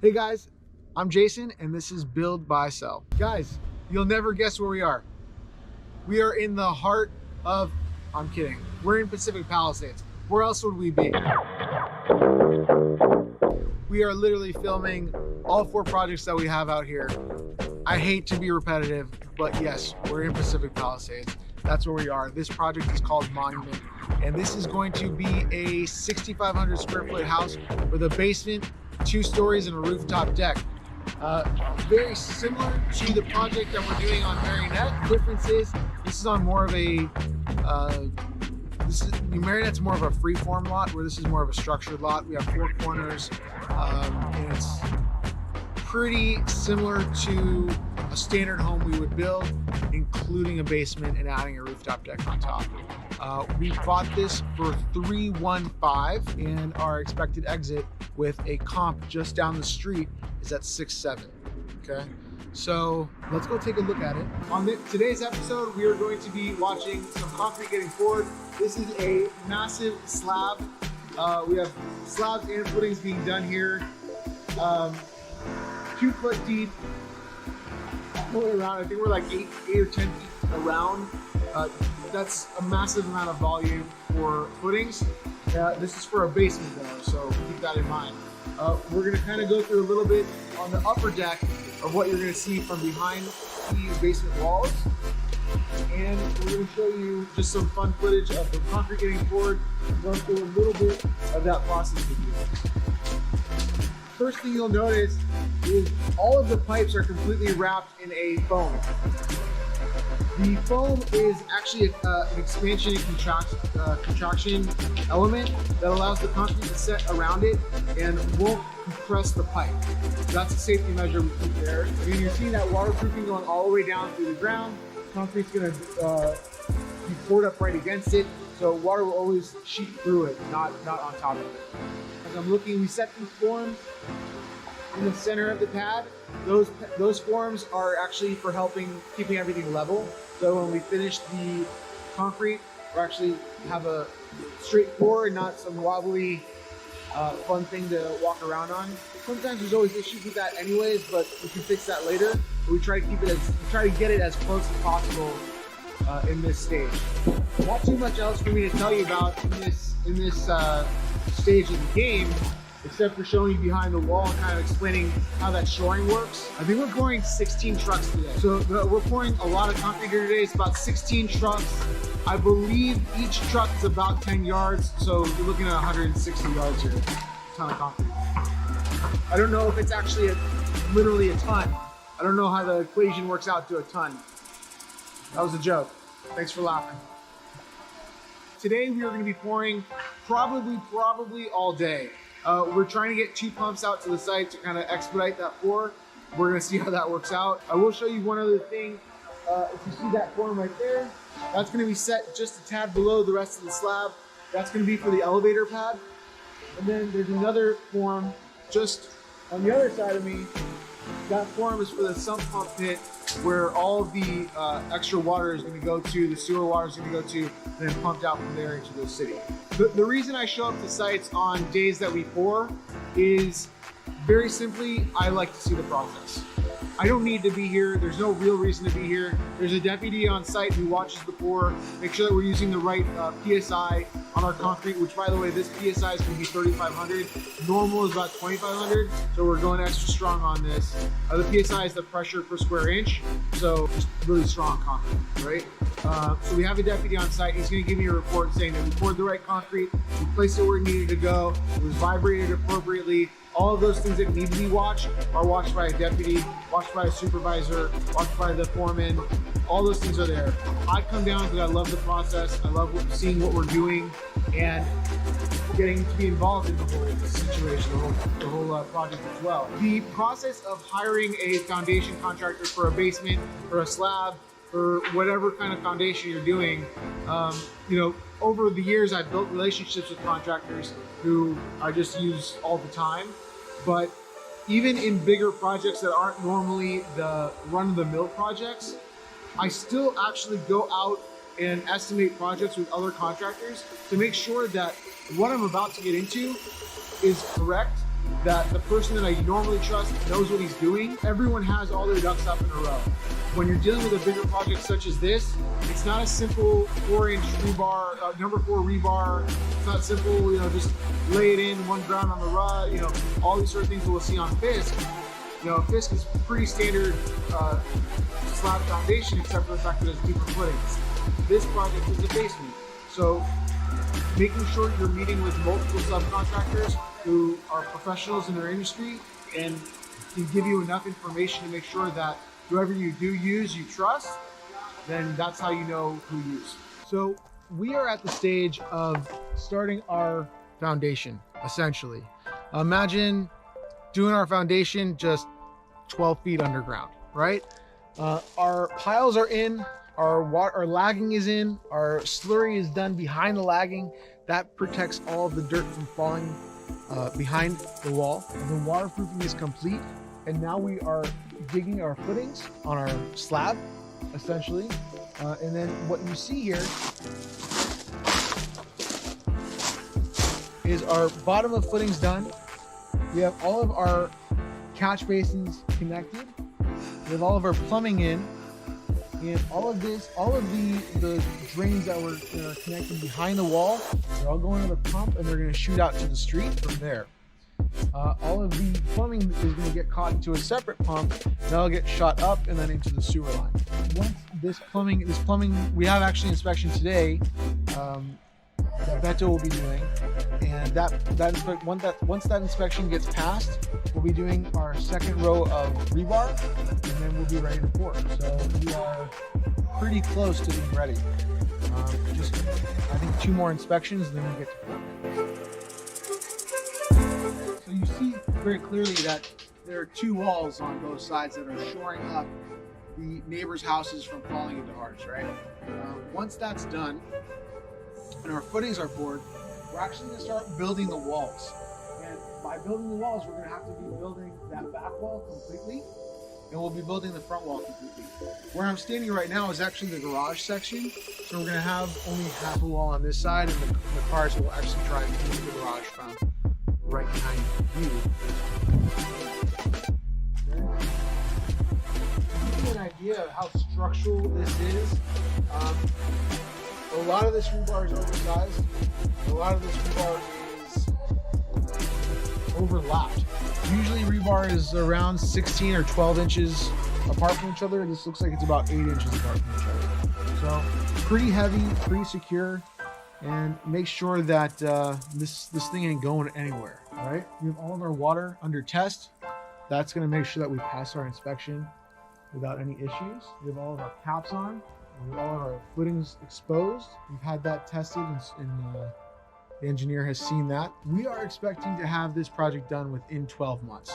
Hey guys, I'm Jason and this is Build Buy Sell. Guys, you'll never guess where we are. We are in the heart of, I'm kidding, we're in Pacific Palisades. Where else would we be? We are literally filming all 4 projects that we have out here. I hate to be repetitive, but yes, we're in Pacific Palisades. That's where we are. This project is called Monument, and this is going to be a 6,500 square foot house with a basement, 2 stories, and a rooftop deck. Very similar to the project that we're doing on Marionette. Difference is this is on more of a Marionette's more of a free-form lot, where this is more of a structured lot. We have 4 corners, and it's pretty similar to a standard home we would build, including a basement and adding a rooftop deck on top. We bought this for $315, and our expected exit with a comp just down the street is at 6.7. Okay, so let's go take a look at it. On today's episode, we are going to be watching some concrete getting poured. This is a massive slab. We have slabs and footings being done here. 2 foot deep all the way around. I think we're like 8 or 10 feet around. That's a massive amount of volume for footings. This is for a basement though, so keep that in mind. We're gonna kind of go through a little bit on the upper deck of what you're gonna see from behind these basement walls. And we're gonna show you just some fun footage of the concrete getting poured and run through a little bit of that process with you. First thing you'll notice is all of the pipes are completely wrapped in a foam. The foam is actually an expansion and contraction element that allows the concrete to set around it and won't compress the pipe. That's a safety measure we keep there. I mean, you're seeing that waterproofing going all the way down through the ground. Concrete's gonna be poured up right against it, so water will always sheet through it, not on top of it. As I'm looking, we set these forms in the center of the pad. Those forms are actually for keeping everything level. So when we finish the concrete, we actually have a straight floor and not some wobbly, fun thing to walk around on. Sometimes there's always issues with that anyways, but we can fix that later. But we try to get it as close as possible in this stage. Not too much else for me to tell you about in this stage of the game, except for showing you behind the wall and kind of explaining how that shoring works. I think we're pouring 16 trucks today. So we're pouring a lot of concrete here today. It's about 16 trucks. I believe each truck is about 10 yards. So you're looking at 160 yards here. A ton of concrete. I don't know if it's actually literally a ton. I don't know how the equation works out to a ton. That was a joke. Thanks for laughing. Today we are going to be pouring probably all day. We're trying to get 2 pumps out to the site to kind of expedite that pour. We're gonna see how that works out. I will show you one other thing. If you see that form right there, that's gonna be set just a tad below the rest of the slab. That's gonna be for the elevator pad. And then there's another form just on the other side of me. That form is for the sump pump pit, where all of the extra water is going to go to, the sewer water is going to go to, and then pumped out from there into the city. The reason I show up to sites on days that we pour is very simply, I like to see the process. I don't need to be here. There's no real reason to be here. There's a deputy on site who watches the pour, make sure that we're using the right PSI on our concrete, which by the way, this PSI is going to be 3,500. Normal is about 2,500, so we're going extra strong on this. The PSI is the pressure per square inch, so just really strong concrete, right? So we have a deputy on site. He's going to give me a report saying that we poured the right concrete, we placed it where it needed to go, it was vibrated appropriately. All of those things that need to be watched are watched by a deputy, watched by a supervisor, watched by the foreman. All those things are there. I come down because I love the process. I love seeing what we're doing and getting to be involved in the whole situation, the whole project as well. The process of hiring a foundation contractor for a basement, for a slab, for whatever kind of foundation you're doing, over the years I've built relationships with contractors who I just use all the time. But even in bigger projects that aren't normally the run-of-the-mill projects, I still actually go out and estimate projects with other contractors to make sure that what I'm about to get into is correct that the person that I normally trust knows what he's doing. Everyone has all their ducks up in a row. When you're dealing with a bigger project such as this, it's not a simple 4-inch rebar, number 4 rebar. It's not simple, just lay it in one ground on the rut, all these sort of things that we'll see on Fisk. Fisk is pretty standard slab foundation, except for the fact that it's deeper footings. This project is a basement. So making sure you're meeting with multiple subcontractors who are professionals in their industry and can give you enough information to make sure that whoever you do use, you trust, then that's how you know who you use. So we are at the stage of starting our foundation, essentially. Imagine doing our foundation just 12 feet underground, right? Our piles are in, our lagging is in, our slurry is done behind the lagging. That protects all of the dirt from falling behind the wall. The waterproofing is complete, and now we are digging our footings on our slab, essentially. And then what you see here is our bottom of footings done. We have all of our catch basins connected. We have all of our plumbing in, and all of the drains that were connected behind the wall, they're all going to the pump, and they're going to shoot out to the street from there. All of the plumbing is going to get caught into a separate pump, that'll get shot up and then into the sewer line. Once this plumbing, we have actually inspection today that Beto will be doing, and once that inspection gets passed, we'll be doing our second row of rebar, and then we'll be ready to pour. So we are pretty close to being ready. Just I think 2 more inspections, and then we get to pour. So you see very clearly that there are 2 walls on both sides that are shoring up the neighbors' houses from falling into ours, right? Once that's done and our footings are poured, we're actually going to start building the walls. And by building the walls, we're going to have to be building that back wall completely, and we'll be building the front wall completely. Where I'm standing right now is actually the garage section, so we're going to have only half a wall on this side, and the cars will actually drive into the garage from right behind you. Okay. To give you an idea of how structural this is, a lot of this rebar is oversized. A lot of this rebar is overlapped. Usually rebar is around 16 or 12 inches apart from each other. This looks like it's about 8 inches apart from each other. So pretty heavy, pretty secure, and make sure that this thing ain't going anywhere, all right? We have all of our water under test. That's gonna make sure that we pass our inspection without any issues. We have all of our caps on. We have all of our footings exposed. We've had that tested, and the engineer has seen that. We are expecting to have this project done within 12 months.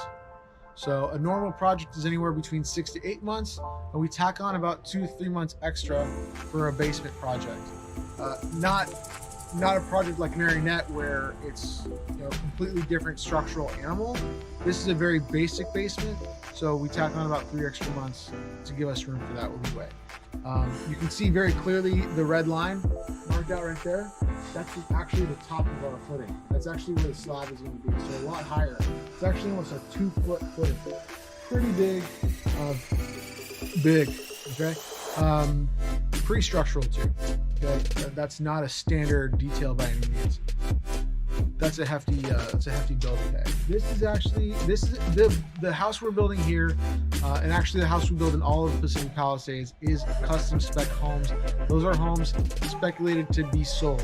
So a normal project is anywhere between 6 to 8 months, and we tack on about 2 to 3 months extra for a basement project. Not a project like Marionette where it's completely different structural animal. This is a very basic basement, so we tack on about 3 extra months to give us room for that leeway. You can see very clearly the red line marked out right there. That's actually the top of our footing. That's actually where the slab is going to be, so a lot higher. It's actually almost a 2-foot footing. Pretty big, okay? Pretty structural too, okay? That's not a standard detail by any means. That's a hefty build today. This is the house we're building here, and actually the house we build in all of Pacific Palisades is custom spec homes. Those are homes speculated to be sold.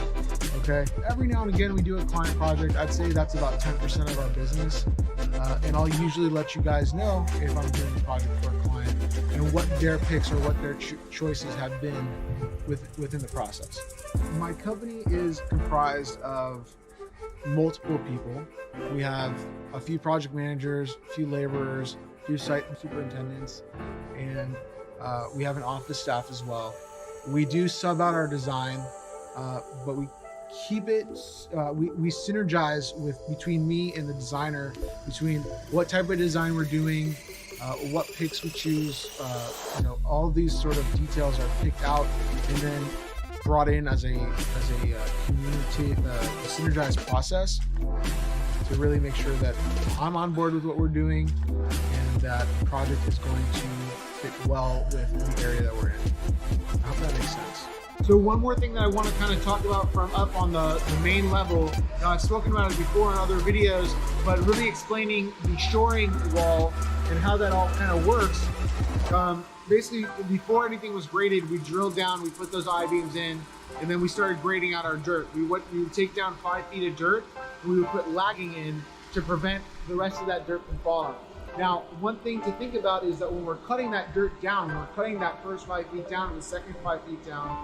Okay. Every now and again we do a client project. I'd say that's about 10% of our business, and I'll usually let you guys know if I'm doing a project for a client and what their picks or what their choices have been within the process. My company is comprised of multiple people. We have a few project managers, a few laborers, a few site superintendents, and we have an office staff as well. We do sub out our design, but we keep it, we synergize between me and the designer, between what type of design we're doing, what picks we choose, all these sort of details are picked out and then brought in as a community, a synergized process. to really make sure that I'm on board with what we're doing and that the project is going to fit well with the area that we're in. I hope that makes sense. So one more thing that I want to kind of talk about from up on the main level. Now, I've spoken about it before in other videos, but really explaining the shoring wall and how that all kind of works. Basically, before anything was graded, we drilled down, we put those I-beams in, and then we started grading out our dirt. We would take down 5 feet of dirt, and we would put lagging in to prevent the rest of that dirt from falling. Now, one thing to think about is that when we're cutting that dirt down, when we're cutting that first 5 feet down and the second 5 feet down,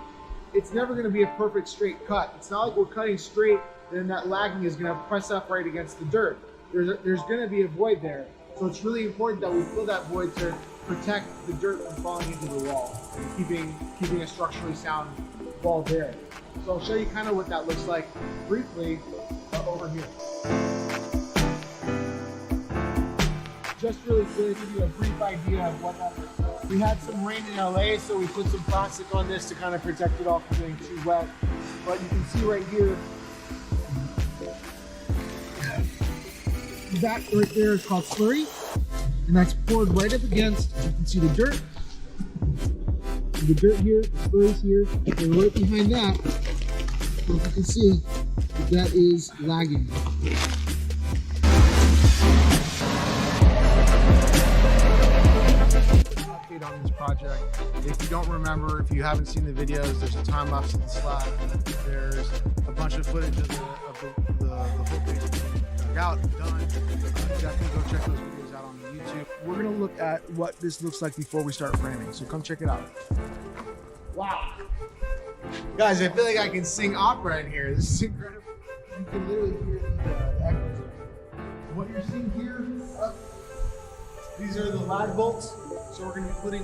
it's never going to be a perfect straight cut. It's not like we're cutting straight and then that lagging is going to press up right against the dirt. There's going to be a void there. So it's really important that we fill that void to protect the dirt from falling into the wall, keeping a structurally sound wall there. So I'll show you kind of what that looks like briefly over here. Just really to give you a brief idea of what that looks like. We had some rain in LA, so we put some plastic on this to kind of protect it off from being too wet. But you can see right here, that right there is called slurry, and that's poured right up against, you can see the dirt. The dirt here, the slurry's here, and right behind that, if you can see, that is lagging. On this project. If you don't remember, if you haven't seen the videos, there's a time lapse of the slab. There's a bunch of footage of the whole thing dug out and done. Definitely go check those videos out on YouTube. We're gonna look at what this looks like before we start framing, so come check it out. Wow. Guys, I feel like I can sing opera in here. This is incredible. You can literally hear the echoes. What you're seeing here, these are the lag bolts. So we're going to be putting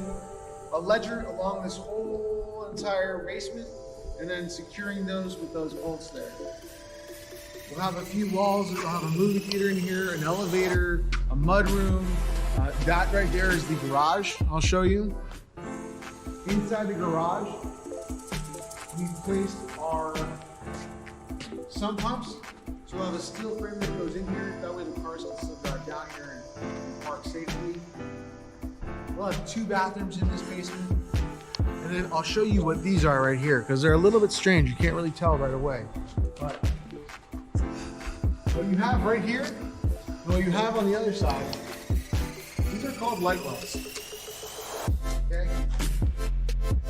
a ledger along this whole entire basement and then securing those with those bolts there. We'll have a few walls. We'll have a movie theater in here, an elevator, a mud room. That right there is the garage. I'll show you. Inside the garage, we've placed our sump pumps. So we'll have a steel frame that goes in here. That way the cars can slip down here and park safely. We'll have 2 bathrooms in this basement. And then I'll show you what these are right here, because they're a little bit strange. You can't really tell right away. But what you have right here, and what you have on the other side, these are called light wells. Okay?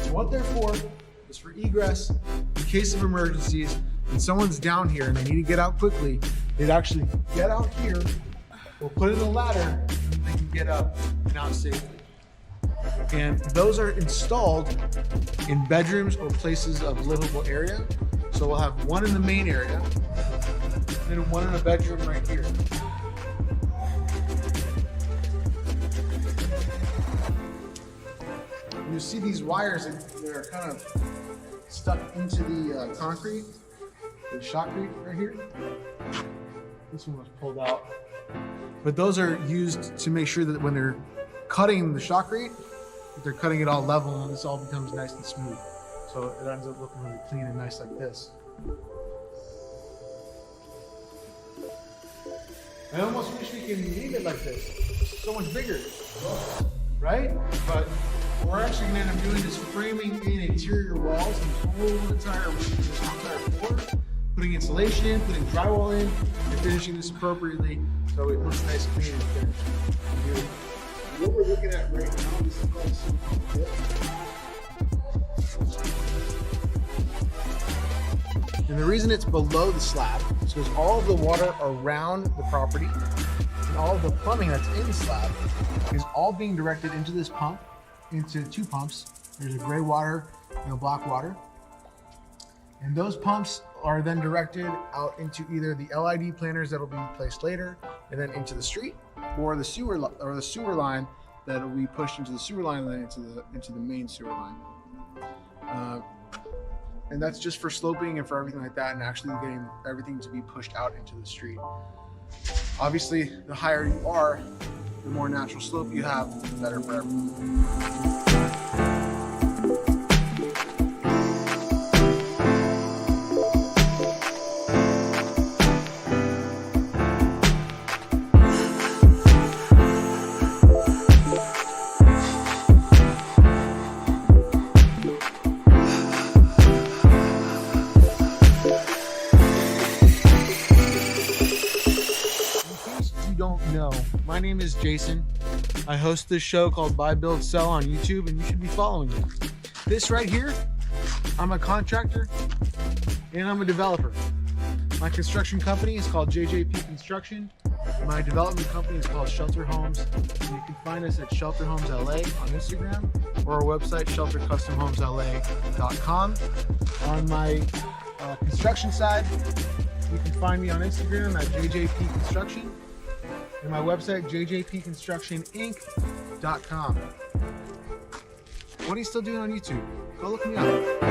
And what they're for is for egress in case of emergencies. When someone's down here and they need to get out quickly, they'd actually get out here, we'll put in a ladder, and they can get up and out safely. And those are installed in bedrooms or places of livable area. So we'll have one in the main area, and then one in a bedroom right here. You see these wires that are kind of stuck into the concrete, the shotcrete right here. This one was pulled out. But those are used to make sure that when they're cutting the shotcrete, they're cutting it all level and this all becomes nice and smooth. So it ends up looking really clean and nice like this. I almost wish we could leave it like this. It's so much bigger, right? But what we're actually going to end up doing is framing in interior walls and this whole entire floor, putting insulation in, putting drywall in, and finishing this appropriately so it looks nice, clean, and finished. What we're looking at right now is called silicone pit. And the reason it's below the slab is because all of the water around the property and all of the plumbing that's in the slab is all being directed into this pump, into 2 pumps. There's a gray water and a black water. And those pumps are then directed out into either the LID planters that will be placed later and then into the street, or the sewer line that will be pushed into the sewer line and then into the main sewer line. And that's just for sloping and for everything like that, and actually getting everything to be pushed out into the street. Obviously, the higher you are, the more natural slope you have, the better for everyone. My name is Jason. I host this show called Buy, Build, Sell on YouTube, and you should be following me. This right here, I'm a contractor and I'm a developer. My construction company is called JJP Construction. My development company is called Shelter Homes. And you can find us at Shelter Homes LA on Instagram or our website, sheltercustomhomesla.com. On my construction side, you can find me on Instagram at JJP Construction and my website, jjpconstructioninc.com. What are you still doing on YouTube? Go look me up.